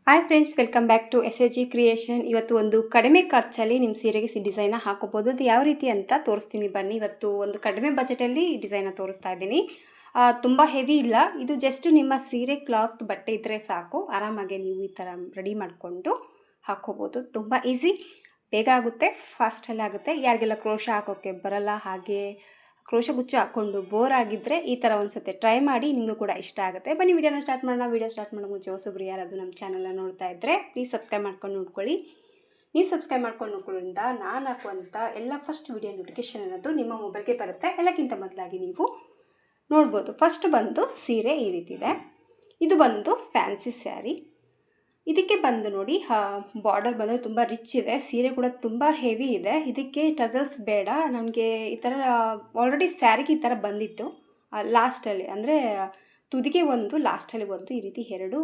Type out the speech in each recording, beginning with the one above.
Hi friends, welcome back to SAG creation. ಇವತ್ತು ಒಂದು ಕಡಿಮೆ ಖರ್ಚಲ್ಲಿ ನಿಮ್ಮ ಸೀರೆಗೆ ಡಿಸೈನ ಹಾಕೋಬೋದು. ಅದು ಯಾವ ರೀತಿ ಅಂತ ತೋರಿಸ್ತೀನಿ ಬನ್ನಿ. ಇವತ್ತು ಒಂದು ಕಡಿಮೆ ಬಜೆಟಲ್ಲಿ ಡಿಸೈನ ತೋರಿಸ್ತಾ ಇದ್ದೀನಿ. ತುಂಬ ಹೆವಿ ಇಲ್ಲ, ಇದು ಜಸ್ಟ್ ನಿಮ್ಮ ಸೀರೆ ಕ್ಲಾತ್ ಬಟ್ಟೆ ಇದ್ದರೆ ಸಾಕು. ಆರಾಮಾಗಿ ನೀವು ಈ ಥರ ರೆಡಿ ಮಾಡಿಕೊಂಡು ಹಾಕೋಬೋದು. ತುಂಬ ಈಸಿ, ಬೇಗ ಆಗುತ್ತೆ, ಫಾಸ್ಟಲ್ಲಿ ಆಗುತ್ತೆ. ಯಾರಿಗೆಲ್ಲ ಕ್ರೋಶ ಹಾಕೋಕ್ಕೆ ಬರಲ್ಲ, ಹಾಗೆ ಕ್ರೋಶ ಗುಚ್ಚು ಹಾಕ್ಕೊಂಡು ಬೋರ್ ಆಗಿದ್ದರೆ ಈ ಥರ ಒಂದು ಸತಿ ಟ್ರೈ ಮಾಡಿ, ನಿಮಗೂ ಕೂಡ ಇಷ್ಟ ಆಗುತ್ತೆ. ಬನ್ನಿ ವಿಡಿಯೋನ ಸ್ಟಾರ್ಟ್ ಮಾಡೋಣ. ವಿಡಿಯೋ ಸ್ಟಾರ್ಟ್ ಮಾಡೋ ಮುಂಚೆ ಹೊಸಬ್ರು ಯಾರಾದರೂ ನಮ್ಮ ಚಾನಲ್ನ ನೋಡ್ತಾ ಇದ್ದರೆ ಪ್ಲೀಸ್ ಸಬ್ಸ್ಕ್ರೈಬ್ ಮಾಡ್ಕೊಂಡು ನೋಡ್ಕೊಳ್ಳಿ. ನೀವು ಸಬ್ಸ್ಕ್ರೈಬ್ ಮಾಡ್ಕೊಂಡು ನೋಡ್ಕೊಳ್ಳೋದ್ರಿಂದ ನಾನು ಹಾಕುವಂಥ ಎಲ್ಲ ಫಸ್ಟ್ ವಿಡಿಯೋ ನೋಟಿಫಿಕೇಷನ್ ಅನ್ನೋದು ನಿಮ್ಮ ಮೊಬೈಲ್ಗೆ ಬರುತ್ತೆ. ಎಲ್ಲಕ್ಕಿಂತ ಮೊದಲಾಗಿ ನೀವು ನೋಡ್ಬೋದು. ಫಸ್ಟ್ ಬಂದು ಸೀರೆ ಈ ರೀತಿ ಇದೆ. ಇದು ಬಂದು ಫ್ಯಾನ್ಸಿ ಸ್ಯಾರಿ. ಇದಕ್ಕೆ ಬಂದು ನೋಡಿ, ಬಾರ್ಡರ್ ಬಂದು ತುಂಬ ರಿಚ್ ಇದೆ. ಸೀರೆ ಕೂಡ ತುಂಬ ಹೆವಿ ಇದೆ. ಇದಕ್ಕೆ ಟಸಲ್ಸ್ ಬೇಡ ನನಗೆ. ಈ ಥರ ಆಲ್ರೆಡಿ ಸ್ಯಾರಿಗೆ ಈ ಥರ ಬಂದಿತ್ತು ಲಾಸ್ಟಲ್ಲಿ, ಅಂದರೆ ತುದಿಗೆ ಒಂದು, ಲಾಸ್ಟಲ್ಲಿ ಒಂದು, ಈ ರೀತಿ ಎರಡು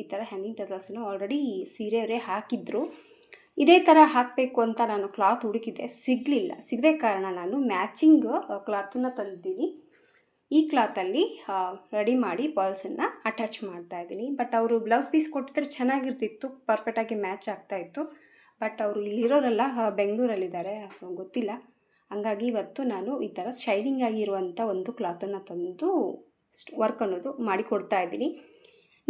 ಈ ಥರ ಹ್ಯಾಂಗಿಂಗ್ ಟಸಲ್ಸನ್ನು ಆಲ್ರೆಡಿ ಸೀರೆಯವರೇ ಹಾಕಿದ್ರು. ಇದೇ ಥರ ಹಾಕಬೇಕು ಅಂತ ನಾನು ಕ್ಲಾತ್ ಹುಡುಕಿದ್ದೆ, ಸಿಗದೆ ಕಾರಣ ನಾನು ಮ್ಯಾಚಿಂಗ್ ಕ್ಲಾತನ್ನು ತಂದಿದ್ದೀನಿ. ಈ ಕ್ಲಾತಲ್ಲಿ ರೆಡಿ ಮಾಡಿ ಬಾಲ್ಸನ್ನು ಅಟ್ಯಾಚ್ ಮಾಡ್ತಾಯಿದ್ದೀನಿ. ಬಟ್ ಅವರು ಬ್ಲೌಸ್ ಪೀಸ್ ಕೊಟ್ಟಿದ್ರೆ ಚೆನ್ನಾಗಿರ್ತಿತ್ತು, ಪರ್ಫೆಕ್ಟಾಗಿ ಮ್ಯಾಚ್ ಆಗ್ತಾಯಿತ್ತು. ಬಟ್ ಅವರು ಇಲ್ಲಿರೋರೆಲ್ಲ ಬೆಂಗಳೂರಲ್ಲಿದ್ದಾರೆ, ಸೊ ಗೊತ್ತಿಲ್ಲ. ಹಂಗಾಗಿ ಇವತ್ತು ನಾನು ಈ ಥರ ಶೈನಿಂಗ್ ಆಗಿರುವಂಥ ಒಂದು ಕ್ಲಾತನ್ನು ತಂದು ವರ್ಕ್ ಅನ್ನೋದು ಮಾಡಿಕೊಡ್ತಾ ಇದ್ದೀನಿ.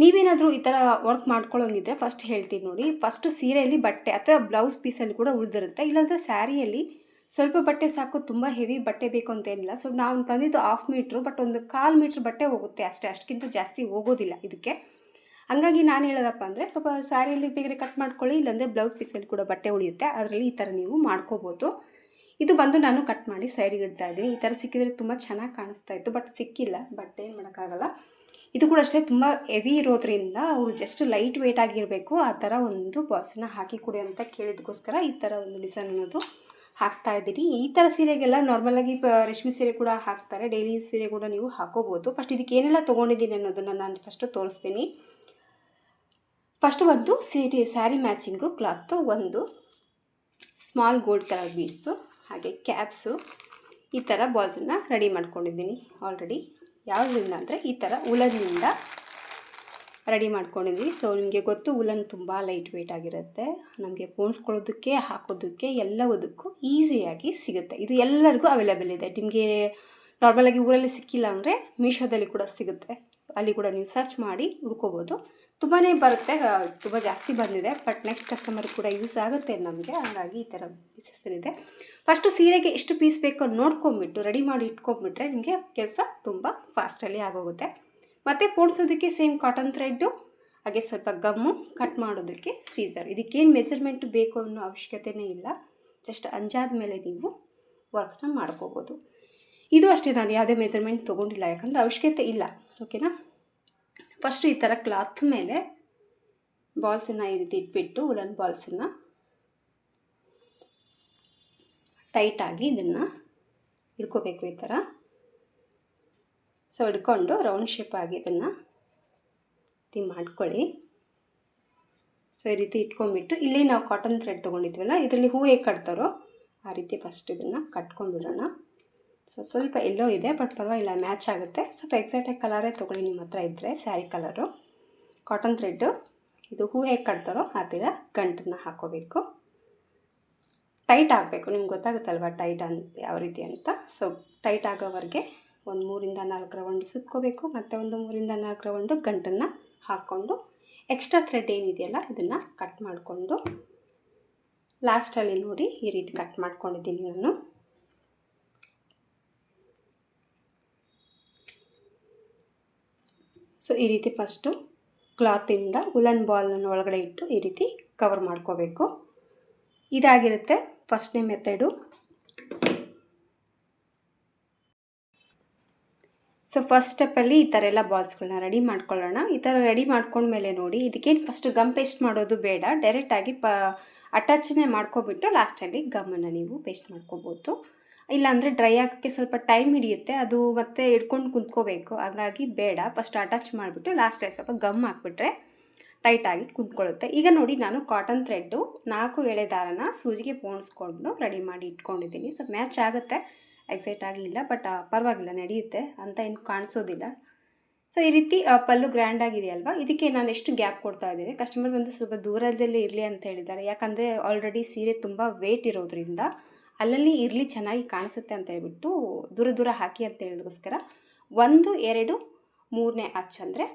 ನೀವೇನಾದರೂ ಈ ಥರ ವರ್ಕ್ ಮಾಡ್ಕೊಳ್ಳೋಂಗಿದ್ರೆ ಫಸ್ಟ್ ಹೇಳ್ತೀನಿ ನೋಡಿ. ಫಸ್ಟು ಸೀರೆಯಲ್ಲಿ ಬಟ್ಟೆ ಅಥವಾ ಬ್ಲೌಸ್ ಪೀಸಲ್ಲಿ ಕೂಡ ಉಳಿದಿರುತ್ತೆ, ಇಲ್ಲಾಂದರೆ ಸ್ಯಾರಿಯಲ್ಲಿ ಸ್ವಲ್ಪ ಬಟ್ಟೆ ಸಾಕು. ತುಂಬ ಹೆವಿ ಬಟ್ಟೆ ಬೇಕು ಅಂತೇನಿಲ್ಲ. ಸೊ ನಾವು ತಂದಿದ್ದು 1/2 ಮೀಟ್ರು, ಬಟ್ ಒಂದು 1/4 ಮೀಟ್ರ್ ಬಟ್ಟೆ ಹೋಗುತ್ತೆ ಅಷ್ಟೇ, ಅಷ್ಟಕ್ಕಿಂತ ಜಾಸ್ತಿ ಹೋಗೋದಿಲ್ಲ ಇದಕ್ಕೆ. ಹಂಗಾಗಿ ನಾನು ಹೇಳೋದಪ್ಪ ಅಂದರೆ ಸ್ವಲ್ಪ ಸ್ಯಾರಿಯಲ್ಲಿ ಬೇಗನೆ ಕಟ್ ಮಾಡ್ಕೊಳ್ಳಿ, ಇಲ್ಲಾಂದರೆ ಬ್ಲೌಸ್ ಪೀಸಲ್ಲಿ ಕೂಡ ಬಟ್ಟೆ ಉಳಿಯುತ್ತೆ, ಅದರಲ್ಲಿ ಈ ಥರ ನೀವು ಮಾಡ್ಕೋಬೋದು. ಇದು ಬಂದು ನಾನು ಕಟ್ ಮಾಡಿ ಸೈಡಿಗೆ ಇಡ್ತಾ ಇದ್ದೀನಿ. ಈ ಥರ ಸಿಕ್ಕಿದರೆ ತುಂಬ ಚೆನ್ನಾಗಿ ಕಾಣಿಸ್ತಾ ಇತ್ತು, ಬಟ್ ಸಿಕ್ಕಿಲ್ಲ. ಬಟ್ ಏನು ಮಾಡೋಕ್ಕಾಗಲ್ಲ. ಇದು ಕೂಡ ಅಷ್ಟೇ ತುಂಬ ಹೆವಿ ಇರೋದ್ರಿಂದ ಅವರು ಜಸ್ಟ್ ಲೈಟ್ ವೆಯ್ಟ್ ಆಗಿರಬೇಕು, ಆ ಥರ ಒಂದು ಬಾಲ್ಸನ್ನು ಹಾಕಿ ಕೊಡಿ ಅಂತ ಕೇಳಿದಕ್ಕೋಸ್ಕರ ಈ ಥರ ಒಂದು ಡಿಸೈನ್ ಅನ್ನೋದು ಹಾಕ್ತಾ ಇದ್ದೀನಿ. ಈ ಥರ ಸೀರೆಗೆಲ್ಲ ನಾರ್ಮಲಾಗಿ ರೇಷ್ಮೆ ಸೀರೆ ಕೂಡ ಹಾಕ್ತಾರೆ, ಡೈಲಿ ಯೂಸ್ ಸೀರೆ ಕೂಡ ನೀವು ಹಾಕೋಬೋದು. ಫಸ್ಟ್ ಇದಕ್ಕೆ ಏನೆಲ್ಲ ತೊಗೊಂಡಿದ್ದೀನಿ ಅನ್ನೋದನ್ನು ನಾನು ಫಸ್ಟು ತೋರಿಸ್ತೀನಿ. ಫಸ್ಟು ಒಂದು ಸ್ಯಾರಿ ಮ್ಯಾಚಿಂಗು ಕ್ಲಾತು, ಒಂದು ಸ್ಮಾಲ್ ಗೋಲ್ಡ್ ಕಲರ್ ಬೀಡ್ಸು, ಹಾಗೆ ಕ್ಯಾಪ್ಸು, ಈ ಥರ ಬಾಲ್ಸನ್ನು ರೆಡಿ ಮಾಡ್ಕೊಂಡಿದ್ದೀನಿ ಆಲ್ರೆಡಿ. ಯಾವುದರಿಂದ ಅಂದರೆ ಈ ಥರ ಉಲನ್ನಿಂದ ರೆಡಿ ಮಾಡ್ಕೊಂಡಿದ್ದೀವಿ. ಸೊ ನಿಮಗೆ ಗೊತ್ತು, ಉಲನ್ ತುಂಬ ಲೈಟ್ ವೆಯ್ಟ್ ಆಗಿರುತ್ತೆ, ನಮಗೆ ಪೋಣಿಸ್ಕೊಳ್ಳೋದಕ್ಕೆ ಹಾಕೋದಕ್ಕೆ ಎಲ್ಲದಕ್ಕೂ ಈಸಿಯಾಗಿ ಸಿಗುತ್ತೆ. ಇದು ಎಲ್ಲರಿಗೂ ಅವೈಲೇಬಲ್ ಇದೆ. ನಿಮಗೆ ನಾರ್ಮಲಾಗಿ ಊರಲ್ಲಿ ಸಿಕ್ಕಿಲ್ಲ ಅಂದರೆ ಮೀಶೋದಲ್ಲಿ ಕೂಡ ಸಿಗುತ್ತೆ, ಅಲ್ಲಿ ಕೂಡ ನೀವು ಸರ್ಚ್ ಮಾಡಿ ಹುಡ್ಕೋಬೋದು. ತುಂಬಾ ಬರುತ್ತೆ, ತುಂಬ ಜಾಸ್ತಿ ಬಂದಿದೆ. ಬಟ್ ನೆಕ್ಸ್ಟ್ ಕಸ್ಟಮರ್ ಕೂಡ ಯೂಸ್ ಆಗುತ್ತೆ ನಮಗೆ, ಹಾಗಾಗಿ ಈ ಥರ ಪೀಸಸ್ ಇದೆ. ಫಸ್ಟು ಸೀರೆಗೆ ಎಷ್ಟು ಪೀಸ್ ಬೇಕೋ ನೋಡ್ಕೊಂಬಿಟ್ಟು ರೆಡಿ ಮಾಡಿ ಇಟ್ಕೊಂಡ್ಬಿಟ್ರೆ ನಿಮಗೆ ಕೆಲಸ ತುಂಬ ಫಾಸ್ಟಲ್ಲಿ ಆಗೋಗುತ್ತೆ. ಮತ್ತು ಪೋಣಿಸೋದಕ್ಕೆ ಸೇಮ್ ಕಾಟನ್ ಥ್ರೆಡ್ಡು, ಹಾಗೆ ಸ್ವಲ್ಪ ಗಮ್ಮು, ಕಟ್ ಮಾಡೋದಕ್ಕೆ ಸೀಸರ್. ಇದಕ್ಕೇನು ಮೆಜರ್ಮೆಂಟ್ ಬೇಕು ಅನ್ನೋ ಅವಶ್ಯಕತೆಯೇ ಇಲ್ಲ, ಜಸ್ಟ್ ಅಂಜಾದ ಮೇಲೆ ನೀವು ವರ್ಕ್ನ ಮಾಡ್ಕೋಬೋದು. ಇದು ಅಷ್ಟೇ, ನಾನು ಯಾವುದೇ ಮೆಜರ್ಮೆಂಟ್ ತೊಗೊಂಡಿಲ್ಲ, ಯಾಕಂದರೆ ಅವಶ್ಯಕತೆ ಇಲ್ಲ. ಓಕೆನಾ. ಫಸ್ಟು ಈ ಥರ ಕ್ಲಾತ್ ಮೇಲೆ ಬಾಲ್ಸನ್ನು ಈ ರೀತಿ ಇಟ್ಬಿಟ್ಟು, ಉಲನ್ ಬಾಲ್ಸನ್ನು ಟೈಟಾಗಿ ಇದನ್ನು ಹಿಡ್ಕೋಬೇಕು ಈ ಥರ. ಸೊ ಹಿಡ್ಕೊಂಡು ರೌಂಡ್ ಶೇಪ್ ಆಗಿ ಇದನ್ನು ಮಾಡ್ಕೊಳ್ಳಿ. ಸೊ ಈ ರೀತಿ ಇಟ್ಕೊಂಡ್ಬಿಟ್ಟು, ಇಲ್ಲಿ ನಾವು ಕಾಟನ್ ಥ್ರೆಡ್ ತೊಗೊಂಡಿದ್ವಲ್ಲ, ಇದರಲ್ಲಿ ಹೂ ಹೇಗೆ ಕಟ್ತಾರೋ ಆ ರೀತಿ ಫಸ್ಟ್ ಇದನ್ನು ಕಟ್ಕೊಂಡ್ಬಿಡೋಣ. ಸೊ ಸ್ವಲ್ಪ ಎಲ್ಲೋ ಇದೆ, ಬಟ್ ಪರವಾಗಿಲ್ಲ, ಮ್ಯಾಚ್ ಆಗುತ್ತೆ. ಸ್ವಲ್ಪ ಎಕ್ಸಾಕ್ಟಾಗಿ ಕಲರೇ ತೊಗೊಳ್ಳಿ ನಿಮ್ಮ ಹತ್ರ ಇದ್ದರೆ. ಸ್ಯಾರಿ ಕಲರು, ಕಾಟನ್ ಥ್ರೆಡ್ಡು, ಇದು ಹೂ ಹೇಗೆ ಕಟ್ತಾರೋ ಆ ಥರ ಗಂಟನ್ನು ಹಾಕೋಬೇಕು. ಟೈಟ್ ಆಗಬೇಕು, ನಿಮ್ಗೆ ಗೊತ್ತಾಗುತ್ತಲ್ವ ಟೈಟ್ ಅಂತ ಯಾವ ರೀತಿ ಅಂತ. ಸೊ ಟೈಟ್ ಆಗೋವರೆಗೆ ಒಂದು 3-4 ರೌಂಡ್ ಸುತ್ಕೋಬೇಕು, ಮತ್ತು ಒಂದು 3-4 ರೌಂಡು ಗಂಟನ್ನು ಹಾಕ್ಕೊಂಡು ಎಕ್ಸ್ಟ್ರಾ ಥ್ರೆಡ್ ಏನಿದೆಯಲ್ಲ ಇದನ್ನು ಕಟ್ ಮಾಡಿಕೊಂಡು ಲಾಸ್ಟಲ್ಲಿ ನೋಡಿ ಈ ರೀತಿ ಕಟ್ ಮಾಡ್ಕೊಂಡಿದ್ದೀನಿ ನಾನು. ಸೊ ಈ ರೀತಿ ಫಸ್ಟು ಕ್ಲಾತಿಂದ ಉಲನ್ ಬಾಲನ್ನು ಒಳಗಡೆ ಇಟ್ಟು ಈ ರೀತಿ ಕವರ್ ಮಾಡ್ಕೋಬೇಕು. ಇದಾಗಿರುತ್ತೆ ಫಸ್ಟ್ನೇ ಮೆಥಡು. ಸೊ ಫಸ್ಟ್ ಸ್ಟೆಪ್ಪಲ್ಲಿ ಈ ಥರ ಎಲ್ಲ ಬಾಲ್ಸ್ಗಳನ್ನ ರೆಡಿ ಮಾಡ್ಕೊಳ್ಳೋಣ. ಈ ಥರ ರೆಡಿ ಮಾಡ್ಕೊಂಡ್ಮೇಲೆ ನೋಡಿ, ಇದಕ್ಕೇನು ಫಸ್ಟ್ ಗಮ್ ಪೇಸ್ಟ್ ಮಾಡೋದು ಬೇಡ, ಡೈರೆಕ್ಟಾಗಿ ಅಟ್ಯಾಚನೆ ಮಾಡ್ಕೊಬಿಟ್ಟು ಲಾಸ್ಟಲ್ಲಿ ಗಮ್ಮನ್ನು ನೀವು ಪೇಸ್ಟ್ ಮಾಡ್ಕೋಬೋದು. ಇಲ್ಲಾಂದರೆ ಡ್ರೈ ಆಗೋಕ್ಕೆ ಸ್ವಲ್ಪ ಟೈಮ್ ಹಿಡಿಯುತ್ತೆ, ಅದು ಮತ್ತೆ ಹಿಡ್ಕೊಂಡು ಕುಂತ್ಕೋಬೇಕು, ಹಾಗಾಗಿ ಬೇಡ. ಫಸ್ಟ್ ಅಟ್ಯಾಚ್ ಮಾಡಿಬಿಟ್ಟು ಲಾಸ್ಟಲ್ಲಿ ಸ್ವಲ್ಪ ಗಮ್ ಹಾಕ್ಬಿಟ್ರೆ ಟೈಟಾಗಿ ಕುಂತ್ಕೊಳ್ಳುತ್ತೆ. ಈಗ ನೋಡಿ, ನಾನು ಕಾಟನ್ ಥ್ರೆಡ್ಡು 4 ಎಳೆ ದಾರನ ಸೂಜಿಗೆ ಪೋಣಿಸ್ಕೊಂಡು ರೆಡಿ ಮಾಡಿ ಇಟ್ಕೊಂಡಿದ್ದೀನಿ. ಸೊ ಮ್ಯಾಚ್ ಆಗುತ್ತೆ, ಎಕ್ಸೈಟ್ ಆಗಿಲ್ಲ, ಬಟ್ ಪರವಾಗಿಲ್ಲ, ನಡೆಯುತ್ತೆ ಅಂತ ಏನು ಕಾಣಿಸೋದಿಲ್ಲ. ಸೊ ಈ ರೀತಿ ಪಲ್ಲು ಗ್ರ್ಯಾಂಡ್ ಆಗಿದೆ ಅಲ್ವಾ, ಇದಕ್ಕೆ ನಾನು ಎಷ್ಟು ಗ್ಯಾಪ್ ಕೊಡ್ತಾ ಇದ್ದೀನಿ, ಕಸ್ಟಮರ್ ಬಂದು ಸ್ವಲ್ಪ ದೂರದಲ್ಲೇ ಇರಲಿ ಅಂತ ಹೇಳಿದ್ದಾರೆ. ಯಾಕಂದರೆ ಆಲ್ರೆಡಿ ಸೀರೆ ತುಂಬ ವೇಟ್ ಇರೋದ್ರಿಂದ ಅಲ್ಲಲ್ಲಿ ಇರಲಿ ಚೆನ್ನಾಗಿ ಕಾಣಿಸುತ್ತೆ ಅಂತ ಹೇಳ್ಬಿಟ್ಟು ದೂರ ದೂರ ಹಾಕಿ ಅಂತ ಹೇಳಿದಕ್ಕೋಸ್ಕರ 1, 2, 3ನೇ ಆಚ್ ಅಂದರೆ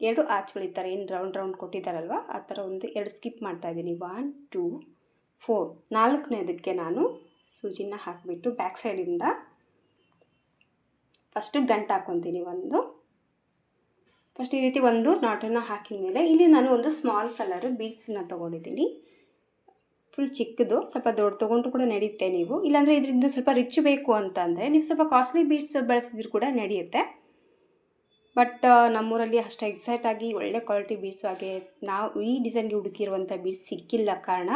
2 ಆಚ್ಗಳು ಈ ಥರ ಏನು ರೌಂಡ್ ರೌಂಡ್ ಕೊಟ್ಟಿದ್ದಾರಲ್ವ ಆ ಥರ 2 ಸ್ಕಿಪ್ ಮಾಡ್ತಾಯಿದ್ದೀನಿ. 1, 2, 4 4ನೇದಕ್ಕೆ ನಾನು ಸೂಜಿನ ಹಾಕಿಬಿಟ್ಟು ಬ್ಯಾಕ್ ಸೈಡಿಂದ ಫಸ್ಟು ಗಂಟು ಹಾಕ್ಕೊತೀನಿ. ಫಸ್ಟ್ ಈ ರೀತಿ ಒಂದು ನಾಟನ್ನು ಹಾಕಿದ ಮೇಲೆ ಇಲ್ಲಿ ನಾನು ಒಂದು ಸ್ಮಾಲ್ ಕಲರ್ ಬೀಡ್ಸನ್ನ ತೊಗೊಂಡಿದ್ದೀನಿ. ಫುಲ್ ಚಿಕ್ಕದು, ಸ್ವಲ್ಪ ದೊಡ್ಡ ತೊಗೊಂಡ್ರು ಕೂಡ ನಡೆಯುತ್ತೆ. ನೀವು ಇಲ್ಲಾಂದರೆ ಇದರಿಂದ ಸ್ವಲ್ಪ ರಿಚ್ ಬೇಕು ಅಂತಂದರೆ ನೀವು ಸ್ವಲ್ಪ ಕಾಸ್ಟ್ಲಿ ಬೀಡ್ಸ್ ಬಳಸಿದ್ರು ಕೂಡ ನಡೆಯುತ್ತೆ. ಬಟ್ ನಮ್ಮೂರಲ್ಲಿ ಅಷ್ಟು ಎಕ್ಸಾಕ್ಟಾಗಿ ಒಳ್ಳೆ ಕ್ವಾಲಿಟಿ ಬೀಡ್ಸು ಹಾಗೆ ನಾವು ಈ ಡಿಸೈನ್ಗೆ ಹುಡುಕಿರುವಂಥ ಬೀಡ್ಸ್ ಸಿಕ್ಕಿಲ್ಲ ಕಾರಣ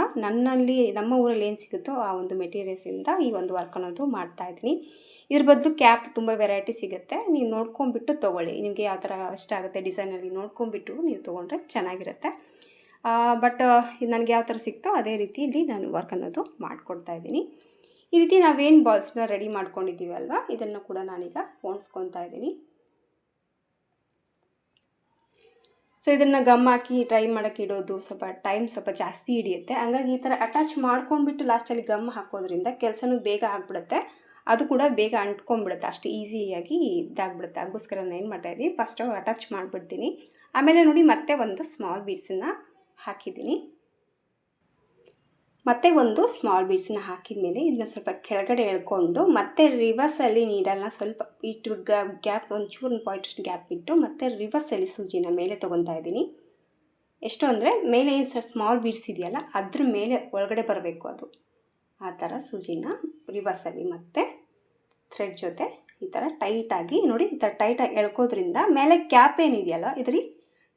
ನಮ್ಮ ಊರಲ್ಲಿ ಏನು ಸಿಗುತ್ತೋ ಆ ಒಂದು ಮೆಟೀರಿಯಲ್ಸಿಂದ ಈ ಒಂದು ವರ್ಕ್ ಅನ್ನೋದು ಮಾಡ್ತಾಯಿದ್ದೀನಿ. ಇದ್ರ ಬದಲು ಕ್ಯಾಪ್ ತುಂಬ ವೆರೈಟಿ ಸಿಗುತ್ತೆ, ನೀವು ನೋಡ್ಕೊಂಬಿಟ್ಟು ತೊಗೊಳ್ಳಿ. ನಿಮಗೆ ಯಾವ ಥರ ಇಷ್ಟ ಆಗುತ್ತೆ ಡಿಸೈನಲ್ಲಿ ನೋಡ್ಕೊಂಬಿಟ್ಟು ನೀವು ತೊಗೊಂಡ್ರೆ ಚೆನ್ನಾಗಿರುತ್ತೆ. ಬಟ್ ಇದು ನನಗೆ ಯಾವ ಥರ ಸಿಕ್ತೋ ಅದೇ ರೀತಿಯಲ್ಲಿ ನಾನು ವರ್ಕ್ ಅನ್ನೋದು ಮಾಡಿಕೊಡ್ತಾಯಿದ್ದೀನಿ. ಈ ರೀತಿ ನಾವೇನು ಬಾಲ್ಸ್ನ ರೆಡಿ ಮಾಡ್ಕೊಂಡಿದ್ದೀವಿ ಅಲ್ವಾ, ಇದನ್ನು ಕೂಡ ನಾನೀಗ ಪೋಣಿಸ್ಕೊತಾ ಇದ್ದೀನಿ. ಸೊ ಇದನ್ನು ಗಮ್ ಹಾಕಿ ಟ್ರೈ ಮಾಡೋಕ್ಕೆ ಇಡೋದು ಸ್ವಲ್ಪ ಜಾಸ್ತಿ ಹಿಡಿಯುತ್ತೆ. ಹಂಗಾಗಿ ಈ ಥರ ಅಟ್ಯಾಚ್ ಮಾಡ್ಕೊಂಡ್ಬಿಟ್ಟು ಲಾಸ್ಟಲ್ಲಿ ಗಮ್ ಹಾಕೋದ್ರಿಂದ ಕೆಲಸನೂ ಬೇಗ ಆಗಿಬಿಡುತ್ತೆ, ಅದು ಕೂಡ ಬೇಗ ಅಂಟ್ಕೊಂಡ್ಬಿಡುತ್ತೆ, ಅಷ್ಟು ಈಸಿಯಾಗಿ ಇದಾಗ್ಬಿಡುತ್ತೆ. ಅದಕ್ಕೋಸ್ಕರ ನಾನು ಏನು ಮಾಡ್ತಾಯಿದ್ದೀನಿ, ಫಸ್ಟು ಅಟ್ಯಾಚ್ ಮಾಡಿಬಿಡ್ತೀನಿ. ಆಮೇಲೆ ನೋಡಿ ಮತ್ತೆ ಒಂದು ಸ್ಮಾಲ್ ಬೀಡ್ಸನ್ನು ಹಾಕಿದ್ದೀನಿ. ಮತ್ತೆ ಒಂದು ಸ್ಮಾಲ್ ಬೀಡ್ಸನ್ನ ಹಾಕಿದ ಮೇಲೆ ಇದನ್ನ ಸ್ವಲ್ಪ ಕೆಳಗಡೆ ಎಳ್ಕೊಂಡು ಮತ್ತೆ ರಿವರ್ಸಲ್ಲಿ ನೀಡಲ್ನ ಸ್ವಲ್ಪ ಇಷ್ಟು ಗ್ಯಾಪ್ ಒಂಚೂರು ಪಾಯಿಂಟಷ್ಟು ಗ್ಯಾಪ್ ಇಟ್ಟು ಮತ್ತೆ ರಿವರ್ಸಲ್ಲಿ ಸೂಜಿನ ಮೇಲೆ ತೊಗೊತಾ ಇದ್ದೀನಿ. ಎಷ್ಟು ಅಂದರೆ ಮೇಲೆ ಏನು ಸ್ಮಾಲ್ ಬೀಡ್ಸ್ ಇದೆಯಲ್ಲ ಅದ್ರ ಮೇಲೆ ಒಳಗಡೆ ಬರಬೇಕು, ಅದು ಆ ಥರ ಸೂಜಿನ ರಿವರ್ಸಲ್ಲಿ ಮತ್ತೆ ಥ್ರೆಡ್ ಜೊತೆ ಈ ಥರ ಟೈಟಾಗಿ ನೋಡಿ, ಈ ಥರ ಟೈಟಾಗಿ ಎಳ್ಕೋದ್ರಿಂದ ಮೇಲೆ ಕ್ಯಾಪ್ ಏನಿದೆಯಲ್ಲ ಇದರಲ್ಲಿ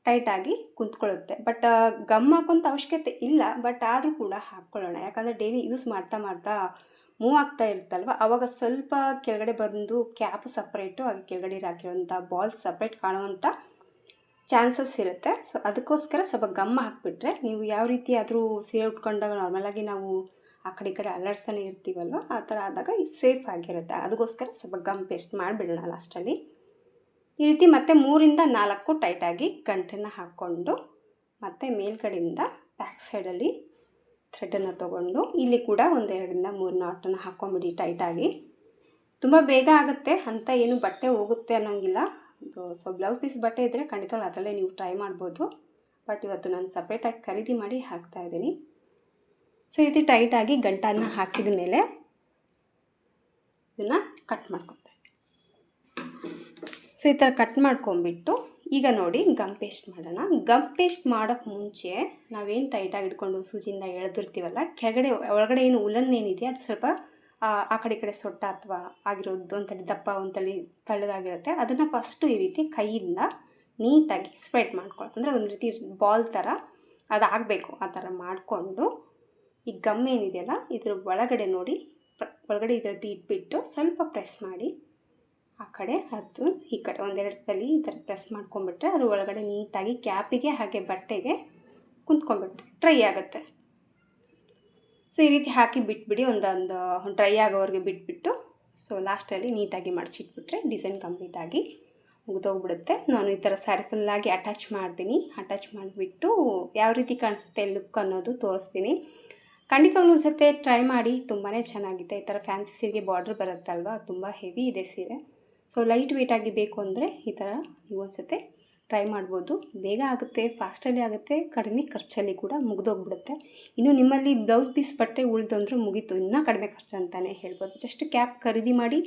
ಟೈಟಾಗಿ ಕುಂತ್ಕೊಳ್ಳುತ್ತೆ. ಬಟ್ ಗಮ್ ಹಾಕೋಂಥ ಅವಶ್ಯಕತೆ ಇಲ್ಲ, ಬಟ್ ಆದರೂ ಕೂಡ ಹಾಕ್ಕೊಳ್ಳೋಣ. ಯಾಕಂದರೆ ಡೈಲಿ ಯೂಸ್ ಮಾಡ್ತಾ ಮೂವ್ ಆಗ್ತಾ ಇರುತ್ತಲ್ವ, ಆವಾಗ ಸ್ವಲ್ಪ ಕೆಳಗಡೆ ಬಂದು ಕ್ಯಾಪ್ ಸಪ್ರೇಟು ಹಾಗೆ ಕೆಳಗಡೆ ಹಾಕಿರೋಂಥ ಬಾಲ್ಸ್ ಸಪ್ರೇಟ್ ಕಾಣುವಂಥ ಚಾನ್ಸಸ್ ಇರುತ್ತೆ. ಸೊ ಅದಕ್ಕೋಸ್ಕರ ಸ್ವಲ್ಪ ಗಮ್ ಹಾಕಿಬಿಟ್ರೆ ನೀವು ಯಾವ ರೀತಿ ಆದರೂ ಸೀರೆ ಉಟ್ಕೊಂಡಾಗ ನಾರ್ಮಲಾಗಿ ನಾವು ಆ ಕಡೆ ಈ ಕಡೆ ಅಲ್ಲಾಡ್ಸ್ತಾನೆ ಇರ್ತೀವಲ್ವ, ಆ ಥರ ಆದಾಗ ಸೇಫ್ ಆಗಿರುತ್ತೆ. ಅದಕ್ಕೋಸ್ಕರ ಸ್ವಲ್ಪ ಗಮ್ ಪೇಸ್ಟ್ ಮಾಡಿಬಿಡೋಣ ಲಾಸ್ಟಲ್ಲಿ. ಈ ರೀತಿ ಮತ್ತೆ 3 ಇಂದ 4 ಟೈಟಾಗಿ ಗಂಟನ್ನು ಹಾಕ್ಕೊಂಡು ಮತ್ತು ಮೇಲ್ಗಡೆಯಿಂದ ಬ್ಯಾಕ್ ಸೈಡಲ್ಲಿ ಥ್ರೆಡನ್ನು ತೊಗೊಂಡು ಇಲ್ಲಿ ಕೂಡ 1, 2 ಇಂದ 3 ನಾಟನ್ನು ಹಾಕ್ಕೊಂಬಿಡಿ ಟೈಟಾಗಿ. ತುಂಬ ಬೇಗ ಆಗುತ್ತೆ ಅಂತ ಏನು ಬಟ್ಟೆ ಹೋಗುತ್ತೆ ಅನ್ನೋಂಗಿಲ್ಲ. ಸೊ ಬ್ಲೌಸ್ ಪೀಸ್ ಬಟ್ಟೆ ಇದ್ದರೆ ಖಂಡಿತವಾಗ್ಲೂ ಅದರಲ್ಲೇ ನೀವು ಟ್ರೈ ಮಾಡ್ಬೋದು. ಬಟ್ ಇವತ್ತು ನಾನು ಸಪ್ರೇಟಾಗಿ ಖರೀದಿ ಮಾಡಿ ಹಾಕ್ತಾಯಿದ್ದೀನಿ. ಸೊ ಈ ರೀತಿ ಟೈಟಾಗಿ ಗಂಟನ್ನು ಹಾಕಿದ ಮೇಲೆ ಇದನ್ನು ಕಟ್ ಮಾಡ್ಕೊತಾ ಇದ್ದೀನಿ. ಸೊ ಈ ಥರ ಕಟ್ ಮಾಡ್ಕೊಂಬಿಟ್ಟು ಈಗ ನೋಡಿ ಗಮ್ ಪೇಸ್ಟ್ ಮಾಡೋಣ. ಗಮ್ ಪೇಸ್ಟ್ ಮಾಡೋಕ್ಕೆ ಮುಂಚೆ ನಾವೇನು ಟೈಟಾಗಿ ಇಟ್ಕೊಂಡು ಸೂಜಿಯಿಂದ ಎಳೆದಿರ್ತೀವಲ್ಲ, ಕೆಳಗಡೆ ಒಳಗಡೆ ಏನು ಉಲನ್ ಏನಿದೆ ಅದು ಸ್ವಲ್ಪ ಆ ಕಡೆ ಈ ಕಡೆ ಸೊಟ್ಟ ಅಥವಾ ಆಗಿರೋದು ಒಂತಲ್ಲಿ ದಪ್ಪ ಒಂತಲ್ಲಿ ತಳ್ಳಗಾಗಿರುತ್ತೆ. ಅದನ್ನು ಫಸ್ಟು ಈ ರೀತಿ ಕೈಯಿಂದ ನೀಟಾಗಿ ಸ್ಪ್ರೆಡ್ ಮಾಡ್ಕೊಳ್ಳಿ, ಅಂದರೆ ಒಂದು ರೀತಿ ಬಾಲ್ ಥರ ಅದಾಗಬೇಕು. ಆ ಥರ ಮಾಡಿಕೊಂಡು ಈ ಗಮ್ ಏನಿದೆಯಲ್ಲ ಇದ್ರ ಒಳಗಡೆ ನೋಡಿ, ಒಳಗಡೆ ಇದರದ್ದು ಇಟ್ಬಿಟ್ಟು ಸ್ವಲ್ಪ ಪ್ರೆಸ್ ಮಾಡಿ ಆ ಕಡೆ ಅದು ಈ ಕಡೆ 1-2 ಸಲ ಈ ಥರ ಪ್ರೆಸ್ ಮಾಡ್ಕೊಂಬಿಟ್ರೆ ಅದು ಒಳಗಡೆ ನೀಟಾಗಿ ಕ್ಯಾಪಿಗೆ ಹಾಗೆ ಬಟ್ಟೆಗೆ ಕುಂತ್ಕೊಂಡ್ಬಿಡುತ್ತೆ, ಡ್ರೈ ಆಗುತ್ತೆ. ಸೊ ಈ ರೀತಿ ಹಾಕಿ ಬಿಟ್ಬಿಡಿ, ಒಂದು ಡ್ರೈ ಆಗೋವರೆಗೆ ಬಿಟ್ಬಿಟ್ಟು ಸೊ ಲಾಸ್ಟಲ್ಲಿ ನೀಟಾಗಿ ಮಡಚಿಟ್ಬಿಟ್ರೆ ಡಿಸೈನ್ ಕಂಪ್ಲೀಟಾಗಿ ಮುಗಿದೋಗ್ಬಿಡುತ್ತೆ. ನಾನು ಈ ಥರ ಸ್ಯಾರಿ ಫುಲ್ಲಾಗಿ ಅಟ್ಯಾಚ್ ಮಾಡ್ತೀನಿ. ಅಟ್ಯಾಚ್ ಮಾಡಿಬಿಟ್ಟು ಯಾವ ರೀತಿ ಕಾಣಿಸುತ್ತೆ ಲುಕ್ ಅನ್ನೋದು ತೋರಿಸ್ತೀನಿ. ಖಂಡಿತವಾಗ್ಲೂ ಒಂದು ಸತಿ ಟ್ರೈ ಮಾಡಿ, ತುಂಬಾ ಚೆನ್ನಾಗಿದೆ. ಈ ಥರ ಫ್ಯಾನ್ಸಿ ಸೀರೆಗೆ ಬಾರ್ಡ್ರ್ ಬರುತ್ತಲ್ವ, ತುಂಬ ಹೆವಿ ಇದೆ ಸೀರೆ. ಸೊ ಲೈಟ್ ವೆಯ್ಟಾಗಿ ಬೇಕು ಅಂದರೆ ಈ ಥರ ನೀವು ಒಂದು ಸತಿ ಟ್ರೈ ಮಾಡ್ಬೋದು. ಬೇಗ ಆಗುತ್ತೆ, ಫಾಸ್ಟಲ್ಲಿ ಆಗುತ್ತೆ, ಕಡಿಮೆ ಖರ್ಚಲ್ಲಿ ಕೂಡ ಮುಗಿದೋಗ್ಬಿಡುತ್ತೆ. ಇನ್ನು ನಿಮ್ಮಲ್ಲಿ ಬ್ಲೌಸ್ ಪೀಸ್ ಬಟ್ಟೆ ಉಳಿದು ಅಂದರೆ ಮುಗೀತು, ಇನ್ನೂ ಕಡಿಮೆ ಖರ್ಚು ಅಂತಲೇ ಹೇಳ್ಬೋದು. ಜಸ್ಟ್ ಕ್ಯಾಪ್ ಖರೀದಿ ಮಾಡಿ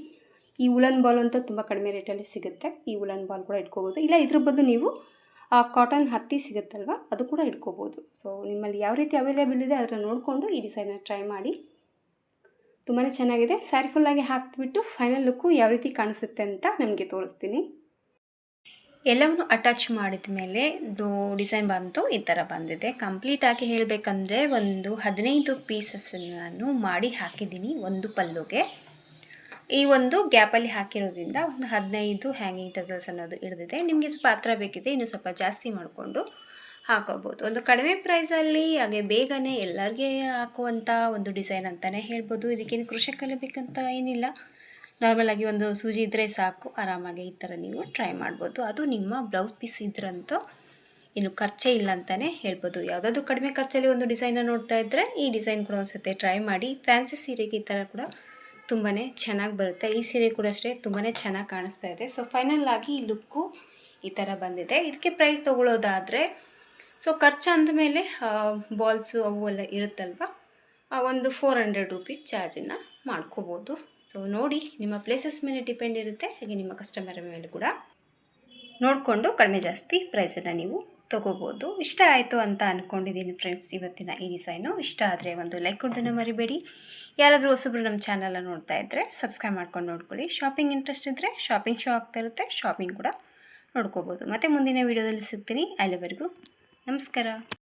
ಈ ಉಲನ್ ಬಾಲ್ ಅಂತ ತುಂಬ ಕಡಿಮೆ ರೇಟಲ್ಲಿ ಸಿಗುತ್ತೆ. ಈ ಉಲನ್ ಬಾಲ್ ಕೂಡ ಇಟ್ಕೋಬೋದು, ಇಲ್ಲ ಇದ್ರ ಬದಲು ನೀವು ಕಾಟನ್ ಹತ್ತಿ ಸಿಗುತ್ತಲ್ವ ಅದು ಕೂಡ ಇಟ್ಕೋಬೋದು. ಸೊ ನಿಮ್ಮಲ್ಲಿ ಯಾವ ರೀತಿ ಅವೈಲೇಬಲ್ ಇದೆ ಅದನ್ನು ನೋಡಿಕೊಂಡು ಈ ಡಿಸೈನ್ನ ಟ್ರೈ ಮಾಡಿ. ತುಂಬಾ ಚೆನ್ನಾಗಿದೆ. ಸ್ಯಾರಿ ಫುಲ್ಲಾಗಿ ಹಾಕಿಬಿಟ್ಟು ಫೈನಲ್ ಲುಕ್ಕು ಯಾವ ರೀತಿ ಕಾಣಿಸುತ್ತೆ ಅಂತ ನಿಮಗೆ ತೋರಿಸ್ತೀನಿ. ಎಲ್ಲವನ್ನು ಅಟ್ಯಾಚ್ ಮಾಡಿದ ಮೇಲೆ ಡಿಸೈನ್ ಬಂತು, ಈ ಥರ ಬಂದಿದೆ. ಕಂಪ್ಲೀಟಾಗಿ ಹೇಳಬೇಕಂದ್ರೆ ಒಂದು 15 ಪೀಸಸ್ಸನ್ನು ನಾನು ಮಾಡಿ ಹಾಕಿದ್ದೀನಿ ಒಂದು ಪಲ್ಲುಗೆ. ಈ ಒಂದು ಗ್ಯಾಪಲ್ಲಿ ಹಾಕಿರೋದ್ರಿಂದ ಒಂದು 15 ಹ್ಯಾಂಗಿಂಗ್ ಟಸಲ್ಸ್ ಅನ್ನೋದು ಹಿಡಿದಿದೆ. ನಿಮಗೆ ಸ್ವಲ್ಪ ಹತ್ರ ಬೇಕಿದೆ ಇನ್ನೂ ಸ್ವಲ್ಪ ಜಾಸ್ತಿ ಮಾಡಿಕೊಂಡು ಹಾಕೋಬೋದು. ಒಂದು ಕಡಿಮೆ ಪ್ರೈಸಲ್ಲಿ ಹಾಗೆ ಬೇಗನೆ ಎಲ್ಲರಿಗೆ ಹಾಕುವಂಥ ಒಂದು ಡಿಸೈನ್ ಅಂತಲೇ ಹೇಳ್ಬೋದು. ಇದಕ್ಕೇನು ಕೃಷಿ ಕಲಿಬೇಕಂತ ಏನಿಲ್ಲ, ನಾರ್ಮಲಾಗಿ ಒಂದು ಸೂಜಿ ಇದ್ದರೆ ಸಾಕು, ಆರಾಮಾಗಿ ಈ ಥರ ನೀವು ಟ್ರೈ ಮಾಡ್ಬೋದು. ಅದು ನಿಮ್ಮ ಬ್ಲೌಸ್ ಪೀಸ್ ಇದ್ರಂತೂ ಇನ್ನು ಖರ್ಚೇ ಇಲ್ಲ ಅಂತಲೇ ಹೇಳ್ಬೋದು. ಯಾವುದಾದ್ರೂ ಕಡಿಮೆ ಖರ್ಚಲ್ಲಿ ಒಂದು ಡಿಸೈನ ನೋಡ್ತಾ ಇದ್ದರೆ ಈ ಡಿಸೈನ್ ಕೂಡ ಒಂದು ಸತಿ ಟ್ರೈ ಮಾಡಿ. ಫ್ಯಾನ್ಸಿ ಸೀರೆಗೆ ಈ ಥರ ಕೂಡ ತುಂಬಾ ಚೆನ್ನಾಗಿ ಬರುತ್ತೆ. ಈ ಸೀರೆ ಕೂಡ ಅಷ್ಟೇ ತುಂಬಾ ಚೆನ್ನಾಗಿ ಕಾಣಿಸ್ತಾ ಇದೆ. ಸೊ ಫೈನಲ್ ಆಗಿ ಈ ಲುಕ್ಕು ಈ ಥರ ಬಂದಿದೆ. ಇದಕ್ಕೆ ಪ್ರೈಸ್ ತೊಗೊಳ್ಳೋದಾದರೆ ಸೊ ಖರ್ಚು ಅಂದಮೇಲೆ ಬಾಲ್ಸು ಅವು ಎಲ್ಲ ಇರುತ್ತಲ್ವ, ಒಂದು 400 ರುಪೀಸ್ ಚಾರ್ಜನ್ನು ಮಾಡ್ಕೋಬೋದು. ಸೊ ನೋಡಿ, ನಿಮ್ಮ ಪ್ಲೇಸಸ್ ಮೇಲೆ ಡಿಪೆಂಡ್ ಇರುತ್ತೆ, ಹಾಗೆ ನಿಮ್ಮ ಕಸ್ಟಮರ್ ಮೇಲೆ ಕೂಡ ನೋಡಿಕೊಂಡು ಕಡಿಮೆ ಜಾಸ್ತಿ ಪ್ರೈಸನ್ನು ನೀವು ತೊಗೋಬೋದು. ಇಷ್ಟ ಆಯಿತು ಅಂತ ಅಂದ್ಕೊಂಡಿದ್ದೀನಿ ಫ್ರೆಂಡ್ಸ್ ಇವತ್ತಿನ ಈ ಡಿಸೈನು. ಇಷ್ಟ ಆದರೆ ಒಂದು ಲೈಕ್ ಕೊಡೋದನ್ನು ಮರಿಬೇಡಿ. ಯಾರಾದರೂ ಹೊಸಬ್ರು ನಮ್ಮ ಚಾನಲ್ನ ನೋಡ್ತಾ ಇದ್ದರೆ ಸಬ್ಸ್ಕ್ರೈಬ್ ಮಾಡ್ಕೊಂಡು ನೋಡ್ಕೊಳ್ಳಿ. ಶಾಪಿಂಗ್ ಇಂಟ್ರೆಸ್ಟ್ ಇದ್ದರೆ ಶಾಪಿಂಗ್ ಶೋ ಆಗ್ತಾ ಇರುತ್ತೆ, ಶಾಪಿಂಗ್ ಕೂಡ ನೋಡ್ಕೋಬೋದು. ಮತ್ತು ಮುಂದಿನ ವೀಡಿಯೋದಲ್ಲಿ ಸಿಗ್ತೀನಿ. ಅಲ್ಲಿವರೆಗೂ ನಮಸ್ಕಾರ.